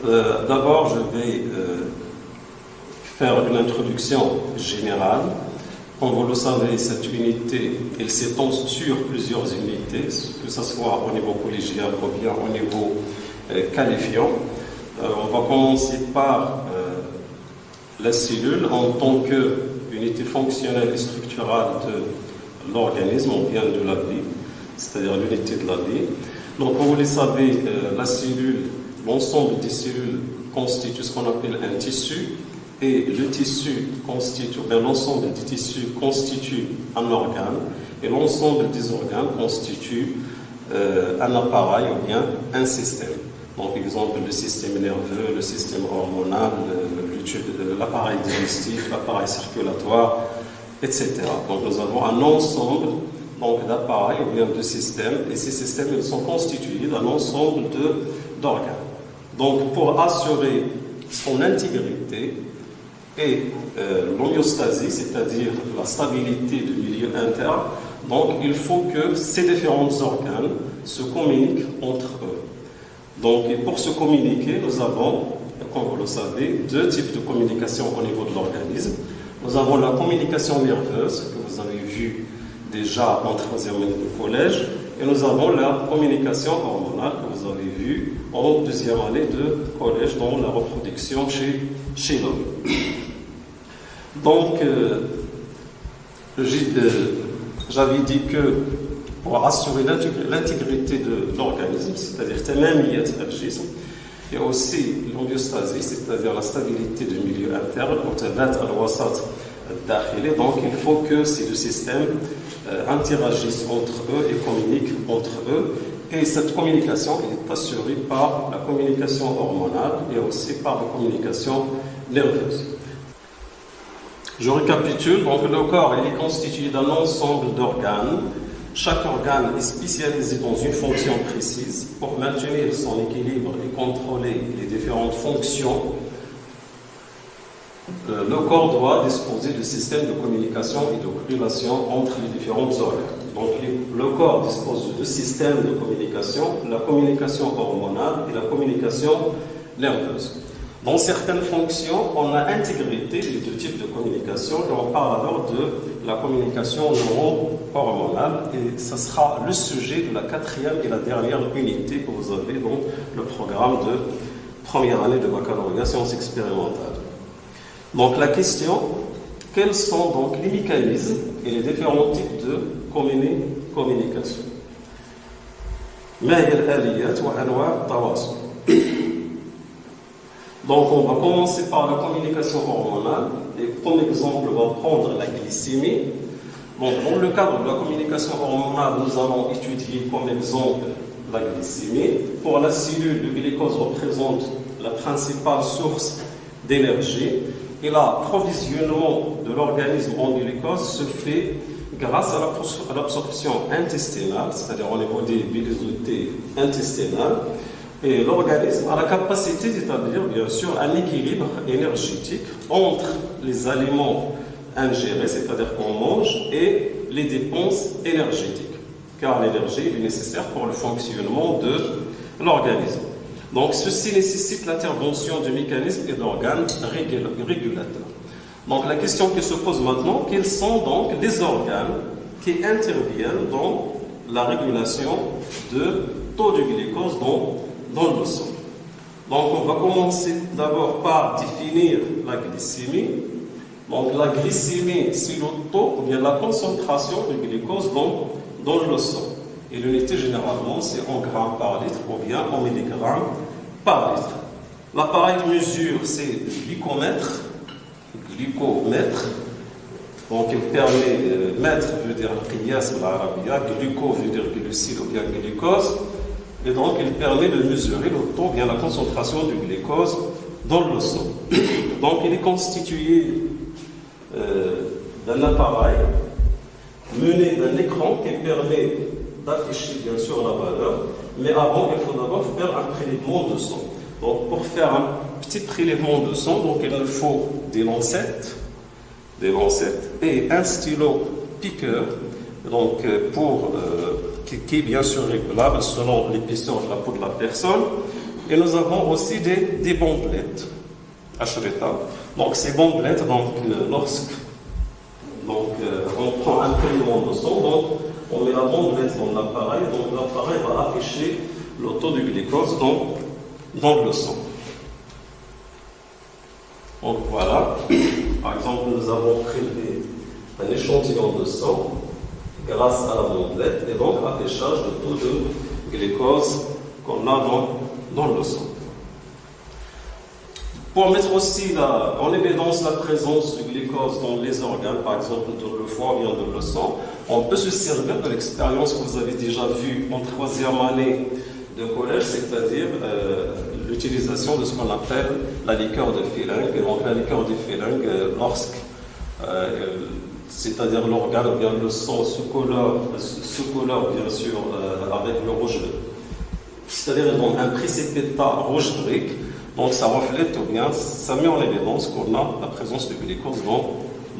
D'abord, je vais faire une introduction générale. Comme vous le savez, cette unité, elle s'étend sur plusieurs unités, que ce soit au niveau collégial ou bien au niveau qualifiant. On va commencer par la cellule en tant qu'unité fonctionnelle et structurale de l'organisme, ou bien de la vie, c'est-à-dire l'unité de la vie. Donc, comme vous le savez, la cellule, l'ensemble des cellules constitue ce qu'on appelle un tissu, et le tissu constitue, l'ensemble des tissus constitue un organe, et l'ensemble des organes constitue un appareil ou bien un système. Donc, par exemple, le système nerveux, le système hormonal, l'appareil digestif, l'appareil circulatoire, etc. Donc, nous avons un ensemble d'appareils ou bien de systèmes, et ces systèmes ils sont constitués d'un ensemble d'organes. Donc, pour assurer son intégrité et l'homéostasie, c'est-à-dire la stabilité du milieu interne, donc il faut que ces différents organes se communiquent entre eux. Donc, et pour se communiquer, nous avons, comme vous le savez, deux types de communication au niveau de l'organisme. Nous avons la communication nerveuse, que vous avez vu déjà en troisième année de collège, et nous avons la communication hormonale, que vous avez vu en deuxième année de collège, dans la reproduction chez l'homme. Donc, j'avais dit que pour assurer l'intégrité de l'organisme, c'est-à-dire tamamiyat al-jism, et aussi l'homéostasie, c'est-à-dire la stabilité du milieu interne, donc il faut que ces deux systèmes interagissent entre eux et communiquent entre eux. Et cette communication est assurée par la communication hormonale et aussi par la communication nerveuse. Je récapitule, donc le corps il est constitué d'un ensemble d'organes. Chaque organe est spécialisé dans une fonction précise pour maintenir son équilibre et contrôler les différentes fonctions. Le corps doit disposer de systèmes de communication et de relation entre les différents organes. Donc, le corps dispose de deux systèmes de communication, la communication hormonale et la communication nerveuse. Dans certaines fonctions, on a intégré les deux types de communication et on parle alors de la communication neuro-hormonale et ce sera le sujet de la quatrième et la dernière unité que vous avez dans le programme de première année de baccalauréat sciences expérimentales. Donc la question, quels sont donc les mécanismes et les différents types de communication? Donc on va commencer par la communication hormonale et comme exemple on va prendre la glycémie. Donc dans le cadre de la communication hormonale, nous allons étudier comme exemple la glycémie. Pour la cellule, le glucose représente la principale source d'énergie. Et l'approvisionnement de l'organisme en glucose se fait grâce à l'absorption intestinale, c'est-à-dire au niveau des villosités intestinales. Et l'organisme a la capacité d'établir, bien sûr, un équilibre énergétique entre les aliments ingérés, c'est-à-dire qu'on mange, et les dépenses énergétiques, car l'énergie est nécessaire pour le fonctionnement de l'organisme. Donc, ceci nécessite l'intervention du mécanisme et d'organes régulateurs. Donc, la question qui se pose maintenant, quels sont donc les organes qui interviennent dans la régulation de taux de glucose dans le sang? Donc, on va commencer d'abord par définir la glycémie. Donc, la glycémie, c'est le taux ou bien la concentration de glucose dans le sang. Et l'unité, généralement, c'est en grammes par litre ou bien en milligrammes par litre. L'appareil de mesure, c'est le glycomètre. Donc, il permet, mètre veut dire qiyas ou l'arabia, gluco veut dire glucide ou bien glucose. Et donc, il permet de mesurer le taux, bien la concentration du glucose dans le sang. Donc, il est constitué d'un appareil mené d'un écran qui permet d'afficher bien sûr la valeur, mais avant il faut d'abord faire un prélèvement de sang. Donc pour faire un petit prélèvement de sang, donc il nous faut des lancettes et un stylo piqueur, donc qui est bien sûr régulable selon l'épaisseur de la peau de la personne. Et nous avons aussi des bandelettes, Ashrita. Donc ces bandelettes, lorsque on prend un prélèvement de sang, donc on met la bandelette dans l'appareil, donc l'appareil va afficher le taux de glucose dans le sang. Donc voilà, par exemple, nous avons prélevé un échantillon de sang grâce à la bandelette et donc affichage du taux de glucose qu'on a dans le sang. Pour mettre aussi en évidence la présence du glucose dans les organes, par exemple dans le foie ou bien dans le sang, on peut se servir de l'expérience que vous avez déjà vue en 3e année de collège, c'est-à-dire l'utilisation de ce qu'on appelle la liqueur de Feeling. Et donc la liqueur de Feeling, c'est-à-dire l'organe ou bien le sang se colore bien sûr avec le rouge, c'est-à-dire donc un précipita rouge brique. Donc ça reflète ou bien ça met en évidence qu'on a la présence de glucose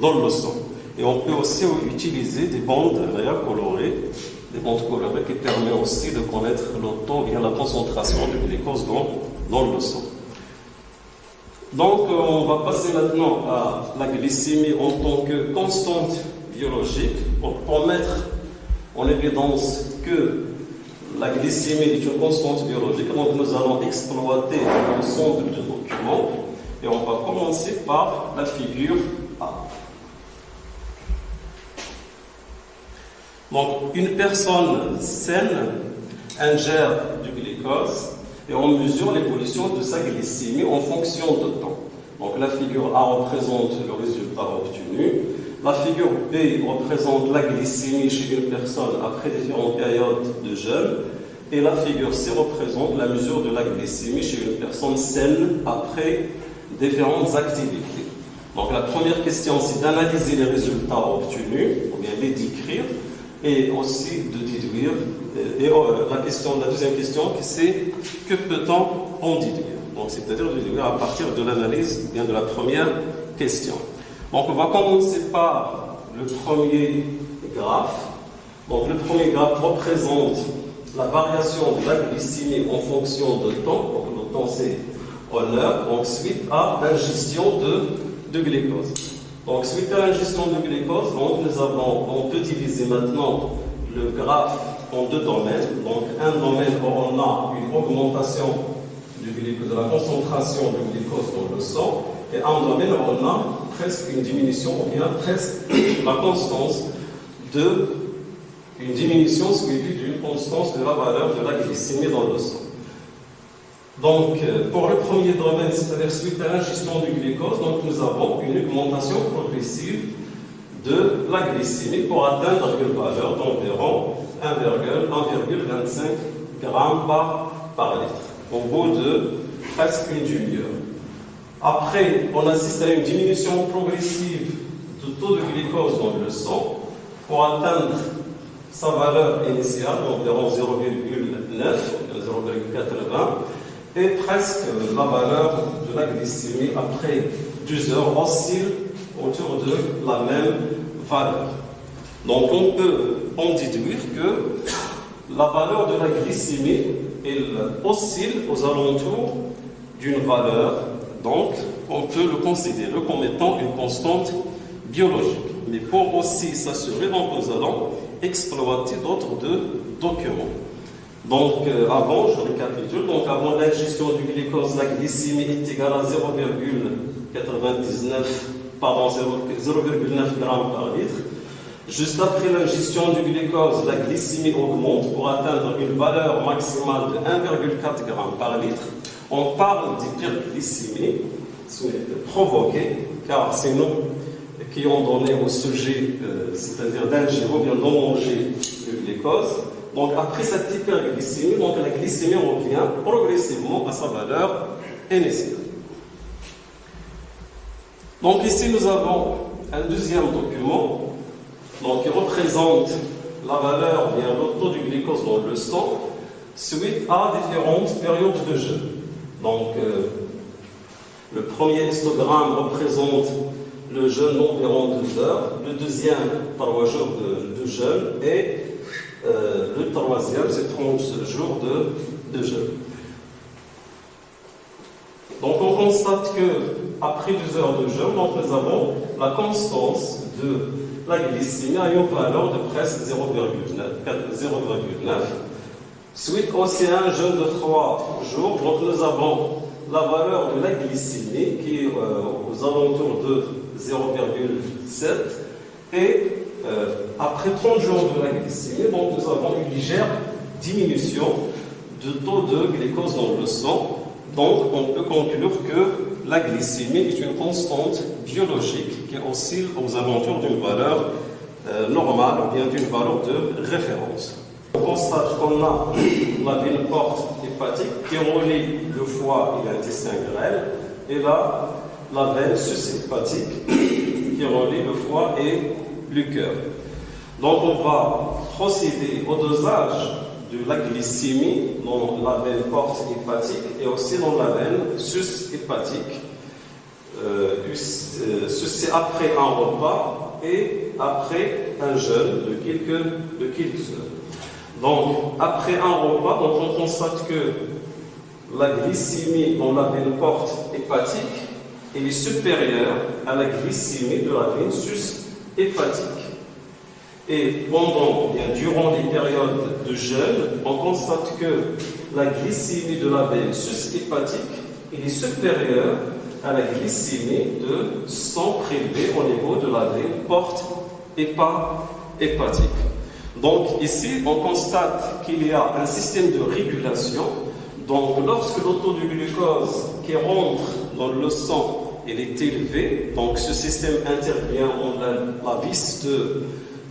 dans le sang. Et on peut aussi utiliser des bandes colorées, qui permettent aussi de connaître le taux et la concentration de glucose dans le sang. Donc on va passer maintenant à la glycémie en tant que constante biologique. Donc, pour mettre en évidence que la glycémie est une constante biologique, donc nous allons exploiter l'ensemble de documents et on va commencer par la figure A. Donc une personne saine ingère du glucose et on mesure l'évolution de sa glycémie en fonction de temps. Donc la figure A représente le résultat obtenu. La figure B représente la glycémie chez une personne après différentes périodes de jeûne. Et la figure C représente la mesure de la glycémie chez une personne saine après différentes activités. Donc la première question, c'est d'analyser les résultats obtenus, ou bien les décrire, et aussi de déduire. Et la deuxième question, c'est que peut-on en déduire? Donc c'est-à-dire de déduire à partir de l'analyse bien de la première question. Donc on va commencer par le premier graphe. Donc le premier graphe représente la variation de la glycémie en fonction de temps. Donc le temps c'est en heure, donc suite à l'ingestion de glucose. Donc suite à l'ingestion de glucose, donc on peut diviser maintenant le graphe en deux domaines. Donc un domaine où on a une augmentation du glucose, de la concentration de glucose dans le sang, et un domaine où on a presque une diminution, ou bien presque la constance une diminution suivie d'une constance de la valeur de la glycémie dans le sang. Donc, pour le premier domaine, c'est-à-dire suite à l'ingestion du glucose, donc nous avons une augmentation progressive de la glycémie pour atteindre une valeur d'environ 1,25 g par litre, au bout de presque une demi-heure. Après, on assiste à une diminution progressive du taux de glucose dans le sang pour atteindre sa valeur initiale d'environ 0,9, 0,80, et presque la valeur de la glycémie après 12 heures oscille autour de la même valeur. Donc on peut en déduire que la valeur de la glycémie elle oscille aux alentours d'une valeur, donc on peut le considérer comme étant une constante biologique. Mais pour aussi s'assurer, donc nous allons exploiter d'autres documents. Donc avant, je récapitule, donc avant l'ingestion du glucose, la glycémie est égale à 0,9 g par litre. Juste après l'ingestion du glucose, la glycémie augmente pour atteindre une valeur maximale de 1,4 g par litre. On parle d'hyperglycémie provoquée, car c'est nous qui ont donné au sujet, c'est-à-dire d'ingérer ou bien d'enmanger le glucose. Donc après cette hyperglycémie, donc la glycémie revient progressivement à sa valeur initiale. Donc ici nous avons un deuxième document donc, qui représente la valeur, bien le taux du glucose dans le sang suite à différentes périodes de jeûne. Donc le premier histogramme représente le jeûne d'environ 2 heures, le deuxième 3 jours de jeûne et le troisième c'est 30 jours de jeûne. Donc on constate que après 2 heures de jeûne, donc nous avons la constance de la glycémie à une valeur de presque 0,9. Suite aussi à un jeûne de 3 jours, donc nous avons la valeur de la glycémie qui est aux alentours de 0,7 et après 30 jours de la glycémie, donc nous avons une légère diminution de taux de glucose dans le sang. Donc on peut conclure que la glycémie est une constante biologique qui oscille aux alentours d'une valeur normale ou bien d'une valeur de référence. On constate qu'on a la veine porte hépatique qui relie le foie et l'intestin grêle, et là, la veine sus-hépatique qui relie le foie et le cœur. Donc, on va procéder au dosage de la glycémie dans la veine porte hépatique et aussi dans la veine sus-hépatique. Ceci après un repas et après un jeûne de quelques heures. Donc, après un repas, donc on constate que la glycémie dans la veine porte hépatique est supérieure à la glycémie de la veine sus-hépatique. Et durant les périodes de jeûne, on constate que la glycémie de la veine sus-hépatique est supérieure à la glycémie de sang prélevé au niveau de la veine porte hépatique. Donc ici, on constate qu'il y a un système de régulation. Donc lorsque le taux de glucose qui rentre dans le sang est élevé, donc ce système intervient en la baisse de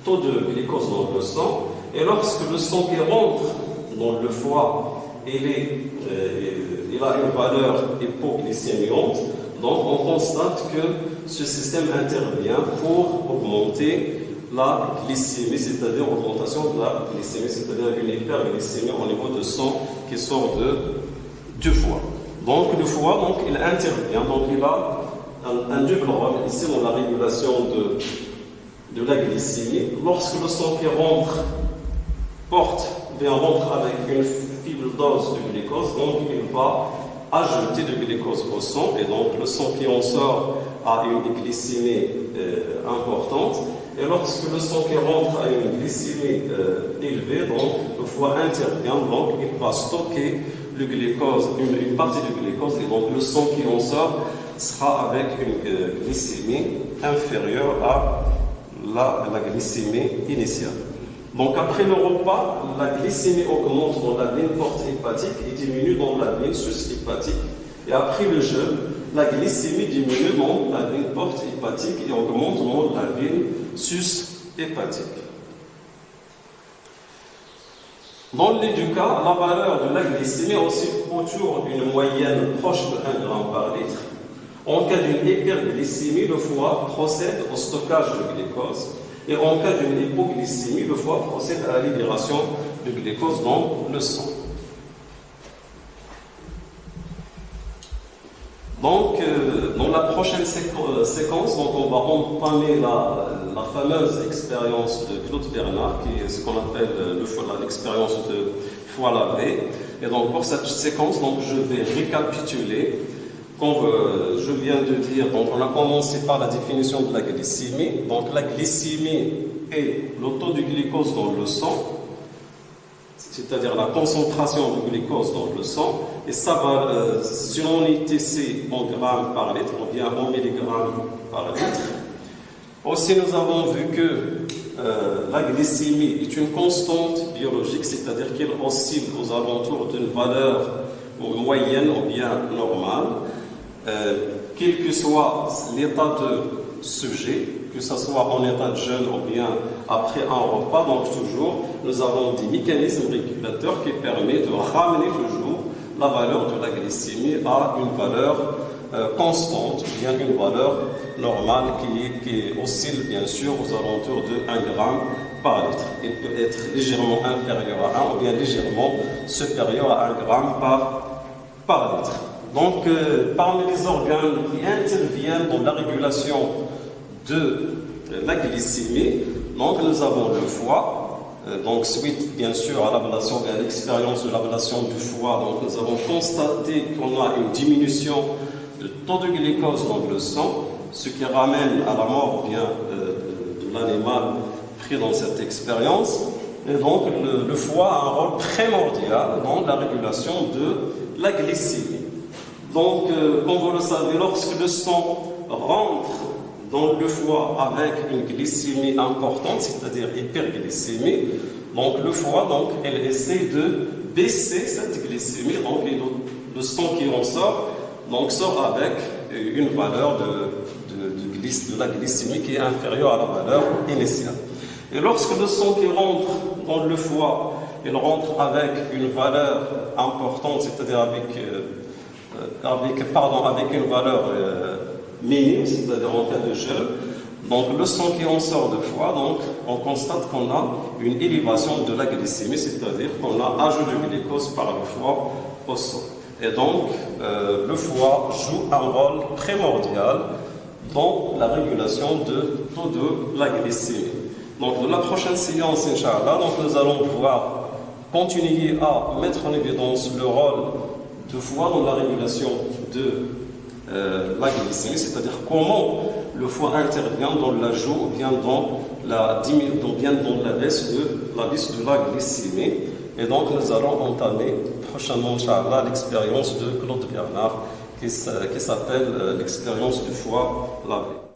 taux de glucose dans le sang. Et lorsque le sang qui rentre dans le foie, il a une valeur hypoglycémiante, donc on constate que ce système intervient pour augmenter la glycémie, c'est-à-dire augmentation de la glycémie, c'est-à-dire une hyperglycémie au niveau de sang qui sort du foie. Donc le foie, donc, il intervient, donc il a un double rôle ici dans la régulation de la glycémie. Lorsque le sang qui rentre rentre avec une faible dose de glucose, donc il va ajouter de glucose au sang, et donc le sang qui en sort a une glycémie importante. Et lorsque le sang qui rentre a une glycémie élevée, donc le foie intervient, donc il va stocker le glucose, une partie du glucose, et donc le sang qui en sort sera avec une glycémie inférieure à la glycémie initiale. Donc après le repas, la glycémie augmente dans la veine porte hépatique et diminue dans la veine sus-hépatique. Et après le jeûne, la glycémie diminue dans la veine porte hépatique et augmente dans la veine sus-hépatique. Dans les deux cas, la valeur de la glycémie aussi autour d'une moyenne proche de 1 g par litre. En cas d'une hyperglycémie, le foie procède au stockage de glucose. Et en cas d'une hypoglycémie, le foie procède à la libération de glucose dans le sang. Donc, dans la prochaine séquence, donc on va entamer la fameuse expérience de Claude Bernard, qui est ce qu'on appelle l'expérience de foie lavé. Et donc, pour cette séquence, donc, je vais récapituler. Comme je viens de dire, donc on a commencé par la définition de la glycémie. Donc la glycémie est le taux de glucose dans le sang, c'est-à-dire la concentration de glucose dans le sang, et ça va, si on est ici en grammes par litre, on vient en milligrammes par litre. Aussi, nous avons vu que la glycémie est une constante biologique, c'est-à-dire qu'elle oscille aux alentours d'une valeur moyenne ou bien normale. Quel que soit l'état de sujet, que ce soit en état de jeûne ou bien après un repas, donc toujours, nous avons des mécanismes régulateurs qui permettent de ramener toujours la valeur de la glycémie à une valeur constante, bien une valeur normale qui oscille bien sûr aux alentours de 1 g par litre. Il peut être légèrement inférieur à 1 ou bien légèrement supérieur à 1 g par litre. Donc, parmi les organes qui interviennent dans la régulation de la glycémie, donc nous avons le foie, Donc, suite bien sûr à l'ablation et à l'expérience de l'ablation du foie, donc nous avons constaté qu'on a une diminution du taux de glucose dans le sang, ce qui ramène à la mort bien de l'animal pris dans cette expérience. Et donc, le foie a un rôle primordial dans la régulation de la glycémie. Donc, comme vous le savez, lorsque le sang rentre dans le foie avec une glycémie importante, c'est-à-dire hyperglycémie, donc le foie, donc, elle essaie de baisser cette glycémie, donc le sang qui en sort, donc sort avec une valeur de la glycémie qui est inférieure à la valeur initiale. Et lorsque le sang qui rentre dans le foie, il rentre avec une valeur importante, c'est-à-dire avec une valeur minime, c'est-à-dire en cas de gel, donc le sang qui en sort du foie, donc on constate qu'on a une élévation de la glycémie, c'est-à-dire qu'on a ajout de glucose par le foie au sang. Et donc le foie joue un rôle primordial dans la régulation de taux de la glycémie. Donc, dans la prochaine séance, Inch'Allah, donc nous allons pouvoir continuer à mettre en évidence le rôle du foie dans la régulation de la glycémie, c'est-à-dire comment le foie intervient dans l'ajout ou bien dans la baisse de la glycémie. Et donc, nous allons entamer prochainement, Inch'Allah, l'expérience de Claude Bernard qui s'appelle l'expérience du foie lavé.